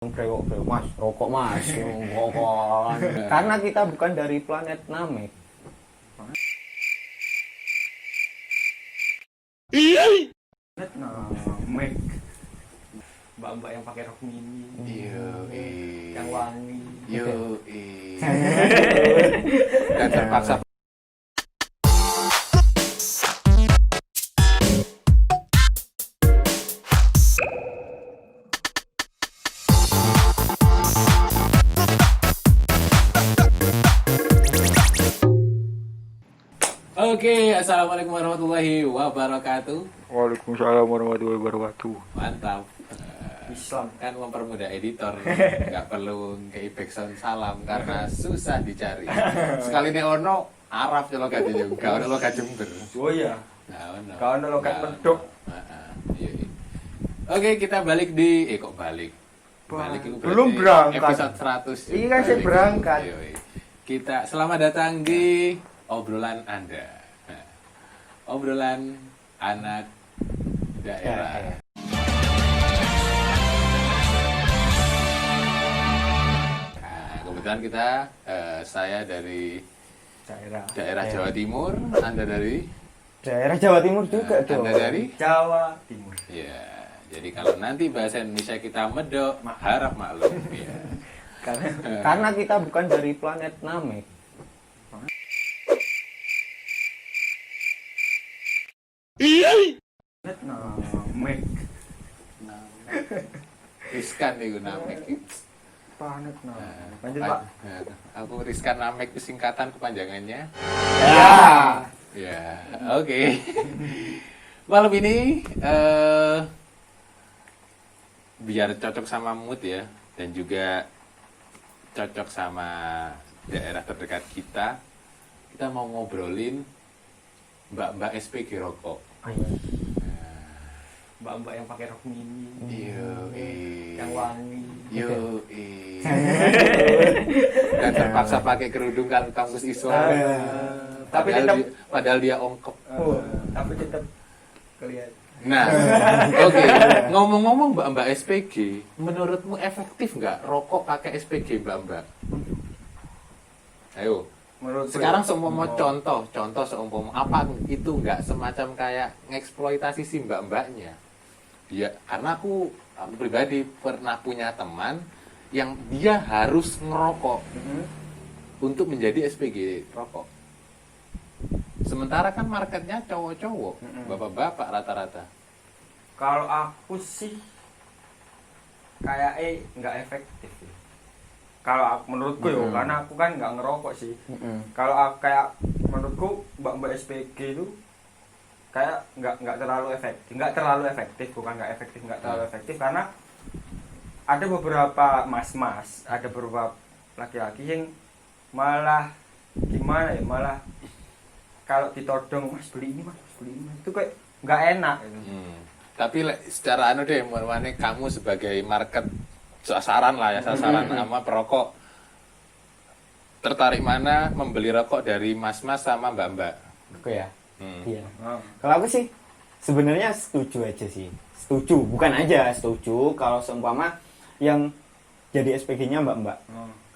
Brewok, mas, rokok mas, rokok. Karena kita bukan dari planet Namek. Planet Namek. Mbak-mbak yang pakai rok mini. Yang wangi. Dan terpaksa. Oke, assalamualaikum warahmatullahi wabarakatuh. Waalaikumsalam warahmatullahi wabarakatuh. Mantap. Islam. Kan mempermudah editor, nggak perlu kayak backsound salam karena susah dicari. Sekali ini ono Arab kalau gak juga, ono logat Jember. Oh iya. Nah, ono. Kalau ono logat Medok. Iya. Oke, kita balik di kok balik. Balik itu Belum berarti berangkat. episode 100. Iya kan saya Balik. berangkat. Iya. Kita selamat datang di obrolan Anda. Nah, obrolan anak daerah. Nah, kebetulan kita saya dari daerah Jawa Timur, Anda dari Daerah Jawa Timur juga dong. Anda dari Jawa Timur. ya. Jadi kalau nanti bahasa Indonesia kita medok, harap maklum ya. Karena kita bukan dari planet Namek. Planet Namek. Riskan nih gue namek. Planet Namek. Nah, Lanjut, Pak. Aku Riskan Namek itu singkatan kepanjangannya. Ya. Ya, oke. Malam ini biar cocok sama mood ya, dan juga cocok sama daerah terdekat kita mau ngobrolin mbak-mbak SPG rokok. Mbak-mbak yang pakai rok mini. Yang wangi. Dan terpaksa pakai kerudung kan kampus Islam. Tapi Padahal dia ongkop. Tapi tetap kelihatan. Nah, oke. Ngomong-ngomong mbak-mbak SPG, menurutmu efektif nggak rokok pakai SPG mbak-mbak? Ayo. Sekarang seumpama contoh seumpama apa itu nggak semacam kayak ngeksploitasi si mbak-mbaknya? Ya, karena aku pribadi pernah punya teman yang dia harus ngerokok untuk menjadi SPG rokok. Sementara kan marketnya cowok-cowok, bapak-bapak rata-rata. Kalau aku sih kayak nggak efektif. Kalau menurutku yo, karena aku kan nggak ngerokok sih. Kalau aku kayak menurutku mbak SPG itu kayak nggak terlalu efektif, bukan nggak terlalu efektif karena ada beberapa mas-mas, ada beberapa laki-laki yang malah gimana ya, malah kalau ditodong mas beli ini mas itu kayak nggak enak gitu. Tapi secara deh, mana kamu sebagai market sasaran sama perokok, tertarik mana membeli rokok dari mas-mas sama mbak-mbak? Oke ya. Iya. Kalau aku sih sebenarnya setuju aja sih. Bukan aja setuju kalau seumpama yang jadi SPG-nya mbak-mbak.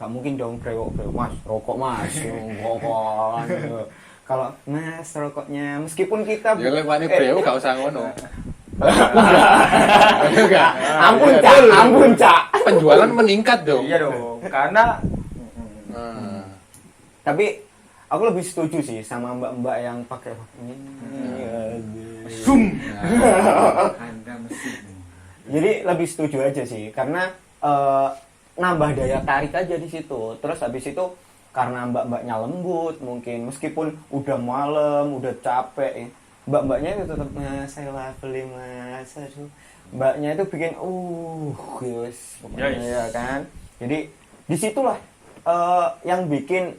Gak mungkin dong brewok mas, rokok mas, rokok. Kalau mas rokoknya, meskipun kita ya lewat brewok gak usah ngono. Ampun cak. Penjualan meningkat dong. Iya dong, karena tapi aku lebih setuju sih sama mbak-mbak yang pakai rok ini. Jadi lebih setuju aja sih, karena nambah daya tarik aja di situ. Terus habis itu karena mbak-mbaknya lembut, mungkin meskipun udah malam, udah capek, mbak-mbaknya itu tetap saya beli mas. Aduh. Mbaknya itu bikin yes, pokoknya ya kan. Jadi disitulah yang bikin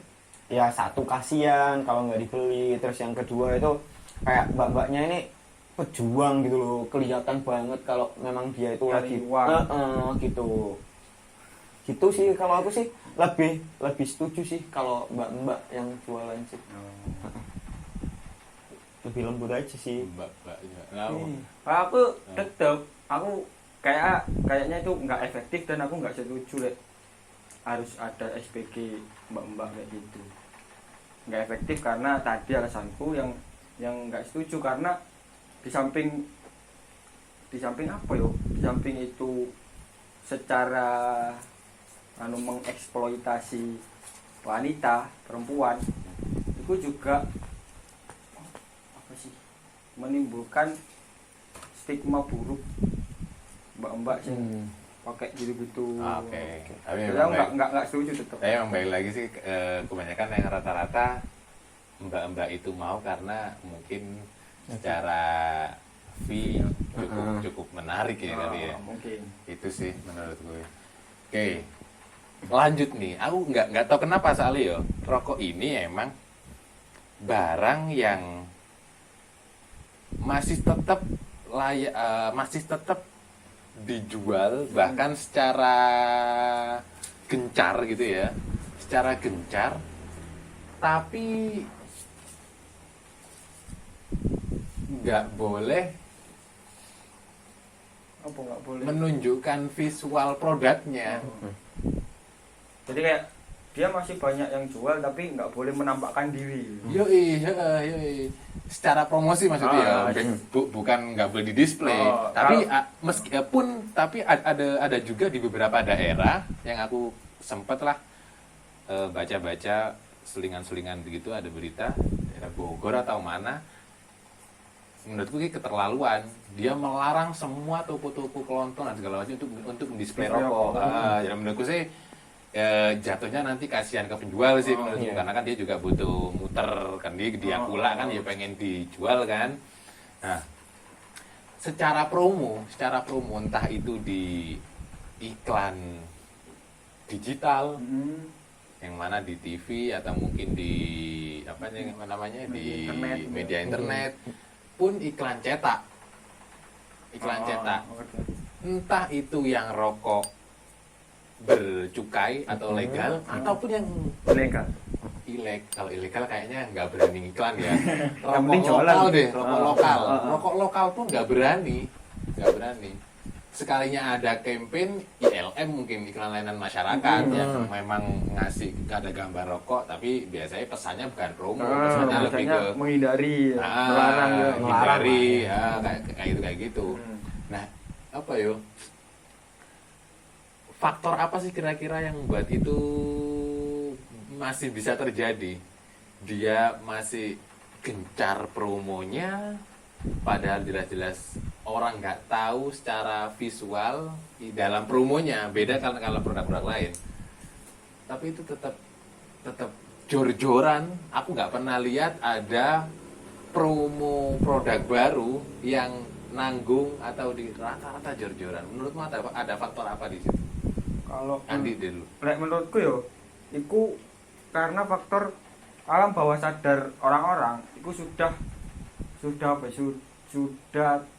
ya satu kasihan kalau nggak dibeli, terus yang kedua itu kayak mbak-mbaknya ini pejuang gitu loh, kelihatan banget kalau memang dia itu lagi gitu sih. Kalau aku sih lebih setuju sih kalau mbak-mbak yang jualan sih. Lebih lembut aja sih Mbak-mbaknya. kalau aku tetep aku kayaknya itu nggak efektif dan aku nggak setuju harus ada SPG mbak-mbak kayak gitu. Nggak efektif karena tadi alasanku yang nggak setuju, karena di samping apa yo, di samping itu secara mengeksploitasi wanita perempuan, itu juga apa sih, menimbulkan stigma buruk mbak-mbak sih pakai gitu-gitu. Oke. Tapi Jadi memang aku nggak setuju tetap. Tapi emang baik lagi sih, kebanyakan yang rata-rata mbak-mbak itu mau karena mungkin secara fee cukup menarik ya kali ya. Mungkin. Itu sih menurut gue. Oke. Lanjut nih. Aku nggak tahu kenapa soalnya rokok ini emang barang yang masih tetap dijual bahkan secara gencar gitu ya, secara gencar, tapi nggak boleh Apa nggak boleh? menunjukkan visual produknya. Jadi kayak dia masih banyak yang jual tapi nggak boleh menampakkan diri. Yoi. Secara promosi maksudnya ya, bukan nggak boleh di display. Tapi meskipun ada juga di beberapa daerah yang aku sempet lah baca-baca selingan-selingan begitu, ada berita daerah Bogor atau mana. Menurutku ini keterlaluan. Dia melarang semua toko-toko kelontong dan segala macam untuk mendisplay rokok. Jadi menurutku sih jatuhnya nanti kasihan ke penjual sih menurutku, karena kan dia juga butuh muter kan, dia pula kan ya pengen dijual kan. Nah, secara promo entah itu di iklan digital yang mana di TV atau mungkin di apa namanya di media internet pun iklan cetak entah itu yang rokok bercukai atau legal ataupun yang Legal. Kalau ilegal kayaknya nggak berani iklan ya. Yang penting Rokok jualan. lokal deh, rokok lokal pun nggak berani. Sekalinya ada campaign ILM mungkin, iklan layanan masyarakat yang memang ngasih ada gambar rokok, tapi biasanya pesannya bukan promo, pesannya lebih ke menghindari, melarang ya. hindari, kayak gitu. Nah, apa yo? Faktor apa sih kira-kira yang membuat itu masih bisa terjadi? Dia masih gencar promonya, padahal jelas-jelas orang nggak tahu secara visual di dalam promonya. Beda kalau produk-produk lain. Tapi itu tetap jor-joran. Aku nggak pernah lihat ada promo produk baru yang nanggung atau di rata-rata jor-joran. Menurutmu ada faktor apa di situ? Kalau Andi dulu. menurutku yo, itu karena faktor alam bawah sadar orang-orang itu sudah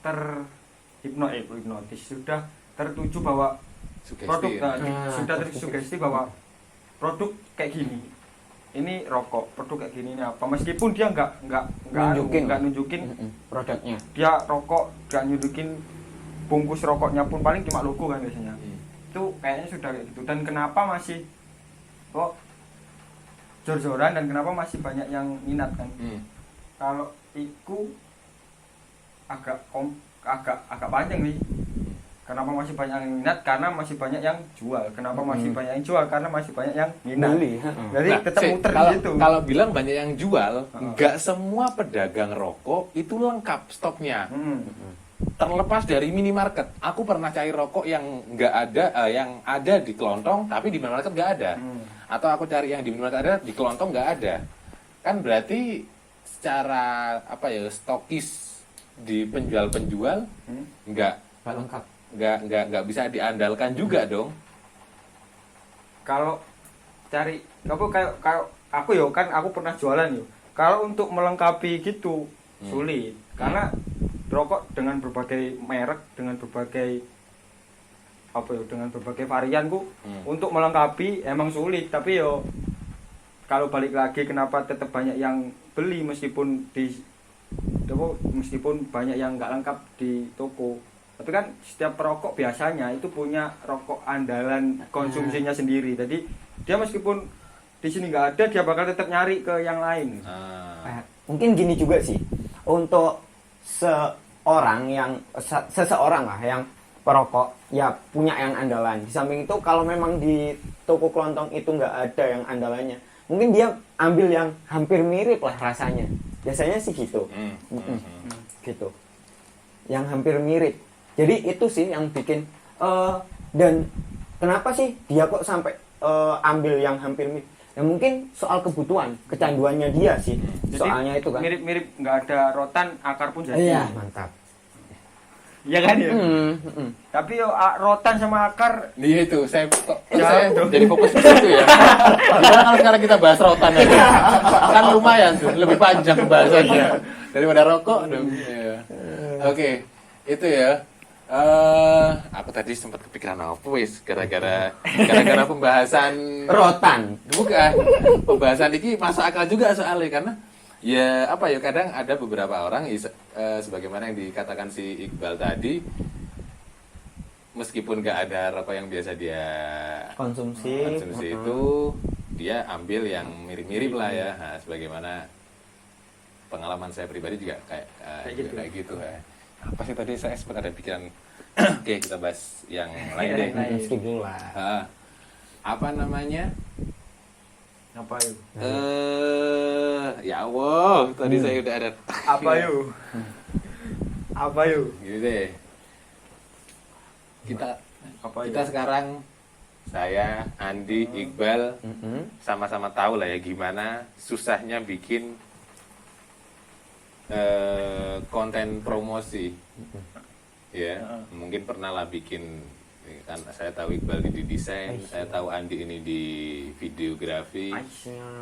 terhipnotis, sudah tertuju bahwa Sugesti, produk ya? sudah tersugesti bahwa produk kayak gini, ini rokok, produk kayak gini ini apa, meskipun dia nggak nunjukin produknya. dia rokok, nggak nunjukin bungkus rokoknya pun, paling cuma logo kan biasanya. Itu kayaknya sudah kayak gitu. Dan kenapa masih kok jor-joran dan kenapa masih banyak yang minat kan? Kalau itu agak panjang nih. Kenapa masih banyak yang minat? Karena masih banyak yang jual. Kenapa masih banyak yang jual? Karena masih banyak yang minat. Beli. Jadi tetap muter gitu. Kalau bilang banyak yang jual, nggak semua pedagang rokok itu lengkap stoknya. Terlepas dari minimarket, aku pernah cari rokok yang nggak ada, yang ada di kelontong, tapi di minimarket nggak ada. Atau aku cari yang di minimarket ada, di kelontong nggak ada. Kan berarti secara apa ya, stokis di penjual-penjual nggak lengkap. nggak bisa diandalkan juga dong. Kalau cari kayak aku yo kan, aku pernah jualan yo. Kalau untuk melengkapi gitu sulit, karena rokok dengan berbagai merek, dengan berbagai dengan berbagai varian untuk melengkapi emang sulit. Tapi yo kalau balik lagi kenapa tetap banyak yang beli meskipun banyak yang nggak lengkap di toko, Tapi kan setiap perokok biasanya itu punya rokok andalan konsumsinya sendiri. Jadi dia meskipun di sini nggak ada, dia bakal tetap nyari ke yang lain. Mungkin gini juga sih, untuk seseorang lah yang perokok ya punya yang andalan. Di samping itu kalau memang di toko kelontong itu nggak ada yang andalannya, mungkin dia ambil yang hampir mirip lah rasanya. Biasanya sih gitu. Gitu, yang hampir mirip. Jadi itu sih yang bikin dan kenapa sih dia kok sampai ambil yang hampir mirip? Ya mungkin soal kebutuhan, kecanduannya dia sih. Jadi, soalnya itu kan. Mirip-mirip, nggak ada rotan, akar pun jadi. Iya, mantap. Iya kan ya. Tapi yo rotan sama akar. Iya itu, saya Ya, itu. jadi fokus ke situ ya. Gimana kalau sekarang kita bahas rotan aja? Kan lumayan tuh, lebih panjang pembahasannya daripada rokok dong. Iya. Oke, itu ya. Aku tadi sempat kepikiran apa wis gara-gara pembahasan Rotan. bukan pembahasan ini masuk akal juga soalnya karena ya apa ya kadang ada beberapa orang sebagaimana yang dikatakan si Iqbal tadi, meskipun gak ada rokok yang biasa dia Konsumsi itu dia ambil yang mirip-mirip lah ya. Nah, sebagaimana pengalaman saya pribadi juga kayak gitu ya. Apa sih tadi saya sempat ada pikiran. Oke, kita bahas yang lain deh. skip dulu lah. Apa namanya? Apa yuk? Ya Allah, tadi saya udah ada. Apa yuk? Apa yuk? Gitu deh. Kita Apa kita sekarang saya, Andi, Iqbal sama-sama tahu lah ya gimana susahnya bikin konten promosi. Ya, mungkin pernah lah bikin kan saya tahu Iqbal di desain, saya tahu Andi ini di videografi.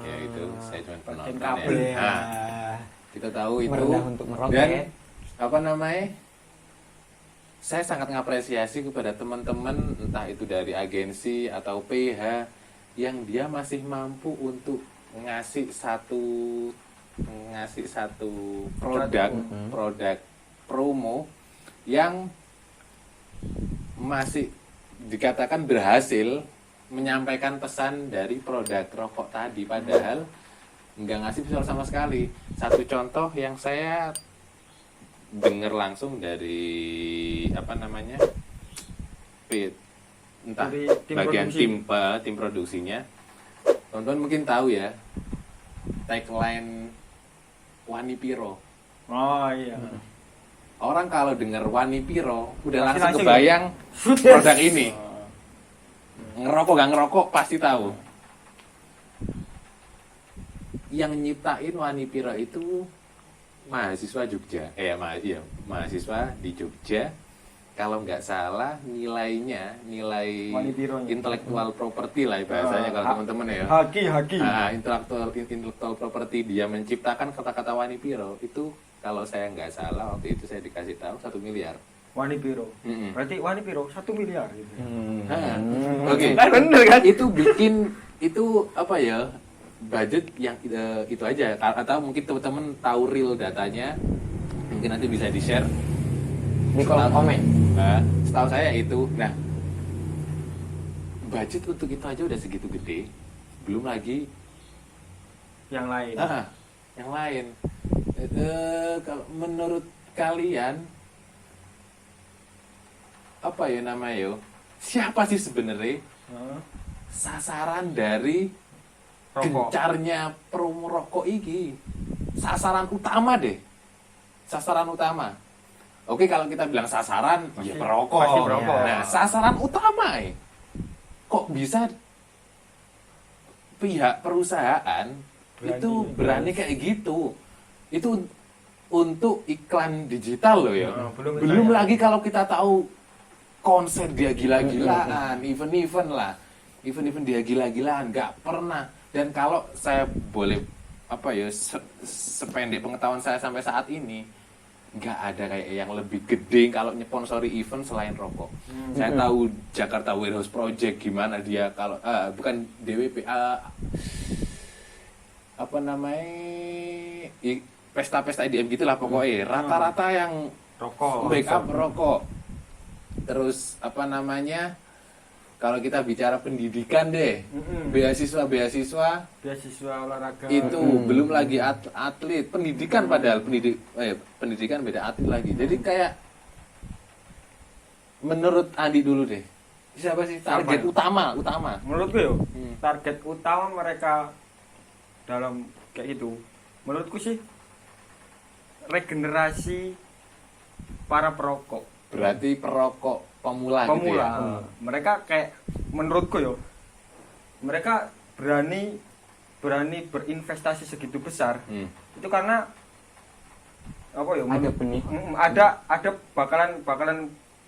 Ya itu saya cuma penonton kabel ya. ya. Nah, kita tahu itu Merendah untuk meroket. dan apa namanya? Saya sangat ngapresiasi kepada teman-teman entah itu dari agensi atau PH yang dia masih mampu untuk ngasih satu produk promo yang masih dikatakan berhasil menyampaikan pesan dari produk rokok tadi, padahal nggak ngasih visual sama sekali. Satu contoh yang saya dengar langsung dari apa namanya entah Dari tim bagian produksi. tim produksinya, teman-teman mungkin tahu ya tagline Wani Piro. Oh iya. Orang kalau dengar Wani Piro udah Pasti langsung langsung kebayang produk ini. Ngerokok gak ngerokok pasti tahu. Yang nyiptain Wani Piro itu mahasiswa Jogja. Mahasiswa di Jogja. Kalau nggak salah nilai Wani Pironya. intellectual property lah bahasanya kalau teman-teman ya. Haki. Intellectual property dia menciptakan kata-kata Wani Piro itu kalau saya nggak salah waktu itu saya dikasih tahu 1 miliar. Wani Piro. Mm-mm. Berarti Wani Piro 1 miliar gitu. Oke. Kan bener kan? Itu bikin itu apa ya budget yang itu aja atau mungkin teman-teman tahu real datanya mungkin nanti bisa di share Di kolom komen. setahu saya itu. Nah, budget untuk itu aja udah segitu gede, belum lagi Yang lain. yang lain. Kalau menurut kalian apa ya namanya yo? Siapa sih sebenarnya sasaran dari Rokok. gencarnya promo rokok ini? Sasaran utama deh. Sasaran utama. Oke, kalau kita bilang sasaran, Pasti- ya perokok. pasti perokok. Nah, sasaran utama kok bisa pihak perusahaan itu berani kayak gitu? Itu untuk iklan digital loh ya. Belum lagi kalau kita tahu konser dia gila-gilaan, event-event lah. Event-event dia gila-gilaan, nggak pernah. Dan kalau saya boleh apa ya sependek pengetahuan saya sampai saat ini, nggak ada kayak yang lebih gede kalau nyponsori event selain rokok. Saya tahu Jakarta Warehouse Project gimana dia kalau bukan DWP apa namanya pesta-pesta IDM gitulah pokoknya. Rata-rata yang Rokok. make up rokok. Terus apa namanya? Kalau kita bicara pendidikan deh, Mm-mm. beasiswa beasiswa olahraga itu belum lagi atlet, pendidikan padahal pendidikan beda atlet lagi. Jadi kayak menurut Andi dulu deh, siapa sih target ya? utama? menurutku yo Hmm. target utama mereka dalam kayak gitu menurutku sih regenerasi para perokok Berarti perokok pemula gitu pemula. ya. Mereka kayak menurutku yo mereka berani berinvestasi segitu besar Hmm. itu karena apa ya Ada benih. ada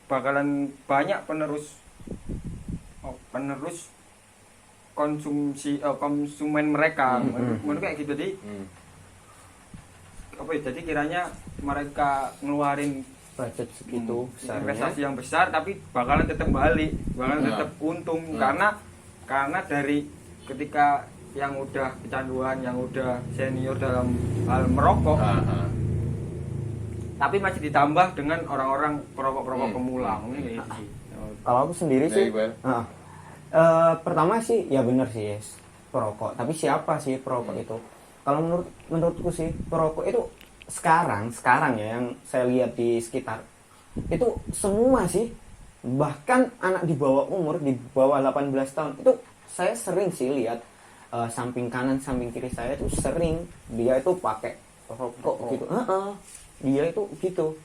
bakalan banyak penerus konsumen mereka menurut kayak gitu jadi Hmm. apa ya jadi kiranya mereka ngeluarin Budget segitu besarnya. investasi yang besar tapi bakalan tetap balik bakalan Nah. tetap untung Nah. karena dari ketika yang udah kecanduan yang udah senior dalam hal merokok Aha. tapi masih ditambah dengan orang-orang perokok-perokok Hmm. pemula mungkin kayak gitu sih. Kalau aku sendiri Baik, sih, Bal. pertama sih ya benar sih yes, perokok. Tapi siapa sih perokok itu? Kalau menurutku sih perokok itu sekarang ya yang saya lihat di sekitar itu semua sih, bahkan anak di bawah umur di bawah 18 tahun itu saya sering sih lihat samping kanan samping kiri saya itu sering dia itu pakai rokok gitu. Dia itu gitu.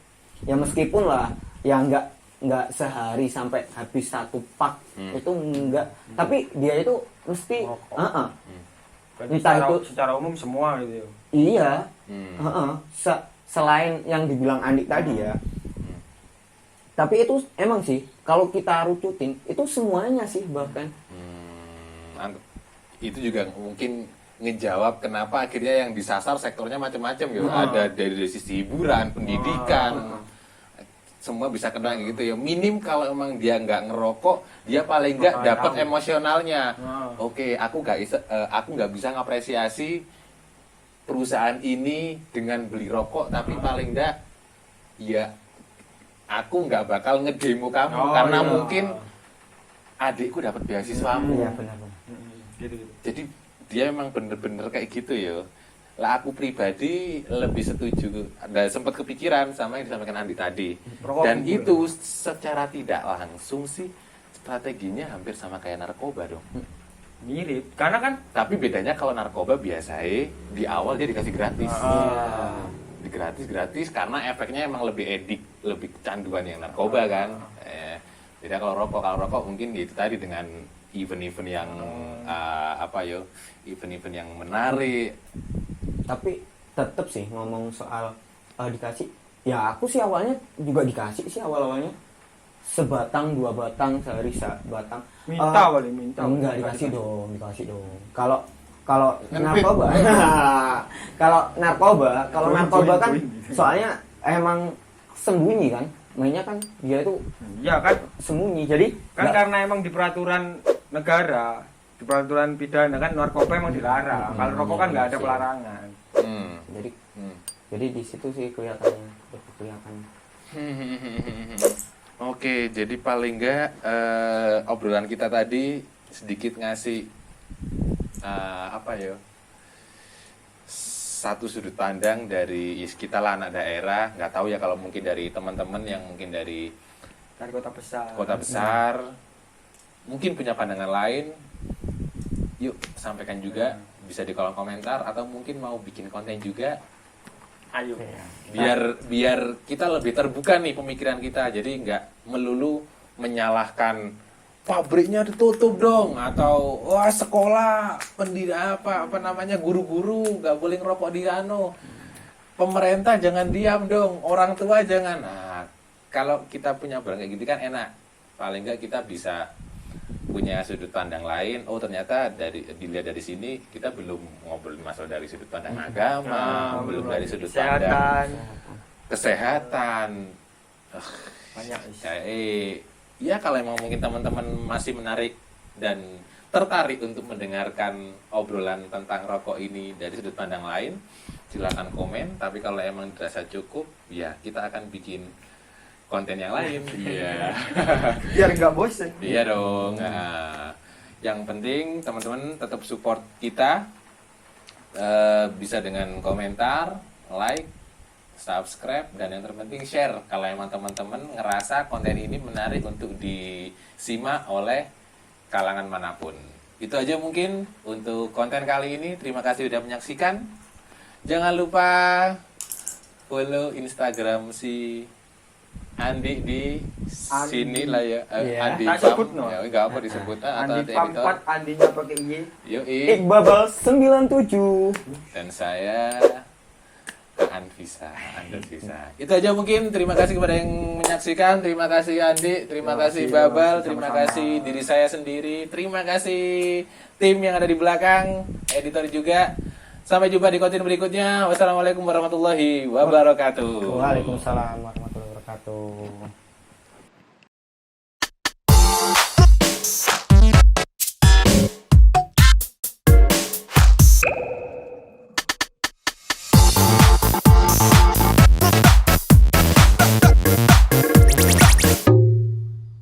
Ya meskipun lah ya nggak sehari sampai habis satu pak itu enggak, tapi dia itu mesti Berarti Entah secara umum semua gitu ya. iya. Hmm. Selain yang dibilang Andi tadi ya. Tapi itu emang sih kalau kita rucutin itu semuanya sih bahkan. Itu juga mungkin ngejawab kenapa akhirnya yang disasar sektornya macam-macam gitu. Ada dari sisi hiburan, pendidikan, semua bisa kena gitu ya. Minim kalau emang dia nggak ngerokok, dia paling nggak dapat emosionalnya. Oke, aku nggak bisa ngapresiasi perusahaan ini dengan beli rokok, tapi paling nggak ya aku nggak bakal ngedemo kamu karena mungkin adikku dapat beasiswamu. Iya benar-benar. Gitu. Jadi dia emang bener-bener kayak gitu ya. Lah aku pribadi lebih setuju dan sempat kepikiran sama yang disampaikan Andi tadi. Dan itu secara tidak langsung sih strateginya hampir sama kayak narkoba dong. Mirip karena kan Tapi bedanya kalau narkoba biasanya di awal dia dikasih gratis. Gratis karena efeknya emang lebih edik, lebih kecanduan yang narkoba kan. Beda kalau rokok mungkin itu tadi dengan event-event yang event-event yang menarik. Tapi tetap sih ngomong soal dikasih, ya aku sih awalnya juga dikasih sih awal-awalnya sebatang 2 batang sehari sebatang. minta Enggak dikasih dong. Kalau narkoba kalau narkoba kan soalnya emang sembunyi kan, mainnya kan dia itu ya kan sembunyi, jadi karena emang di peraturan negara di peraturan pidana kan narkoba emang dilarang kalau rokok kan nggak ada pelarangan jadi Hmm. jadi di situ sih kelihatan. Oke, jadi paling enggak obrolan kita tadi sedikit ngasih satu sudut pandang dari kita lah anak daerah. Nggak tahu ya kalau mungkin dari teman-teman yang mungkin dari kota besar mungkin punya pandangan lain. Yuk sampaikan juga, bisa di kolom komentar atau mungkin mau bikin konten juga. ayo Biar kita lebih terbuka nih pemikiran kita, jadi nggak melulu menyalahkan pabriknya ditutup dong atau wah sekolah pendidikan guru-guru nggak boleh ngerokok di pemerintah jangan diam dong, orang tua jangan. Nah, kalau kita punya barang kayak gitu kan enak, paling nggak kita bisa punya sudut pandang lain. Oh ternyata dilihat dari sini kita belum ngobrol masalah dari sudut pandang agama, belum dari sudut pandang kesehatan. banyak Ya kalau emang mungkin teman-teman masih menarik dan tertarik untuk mendengarkan obrolan tentang rokok ini dari sudut pandang lain, silakan komen. Tapi kalau emang dirasa cukup, ya kita akan bikin konten yang lain. Iya. Biar nggak bosen. Iya dong. Nah, yang penting teman-teman tetap support kita. Bisa dengan komentar, like, subscribe, dan yang terpenting share kalau emang teman-teman ngerasa konten ini menarik untuk disimak oleh kalangan manapun. Itu aja mungkin untuk konten kali ini. Terima kasih sudah menyaksikan. Jangan lupa follow Instagram si Andi di sini lah ya. Iya. Andi Tak Pam. sebut, no. Ya, enggak apa disebut atau Andi nanti Pampat, editor. Andinya pakai Y. Yoi. Iqbal 97. Dan saya Anvisa, Anvisa. Itu aja mungkin. Terima kasih kepada yang menyaksikan. Terima kasih Andi, terima kasih Babal, terima kasih diri saya sendiri, terima kasih tim yang ada di belakang, editor juga. Sampai jumpa di konten berikutnya. Wassalamualaikum warahmatullahi wabarakatuh. Waalaikumsalam warahmatullahi wabarakatuh.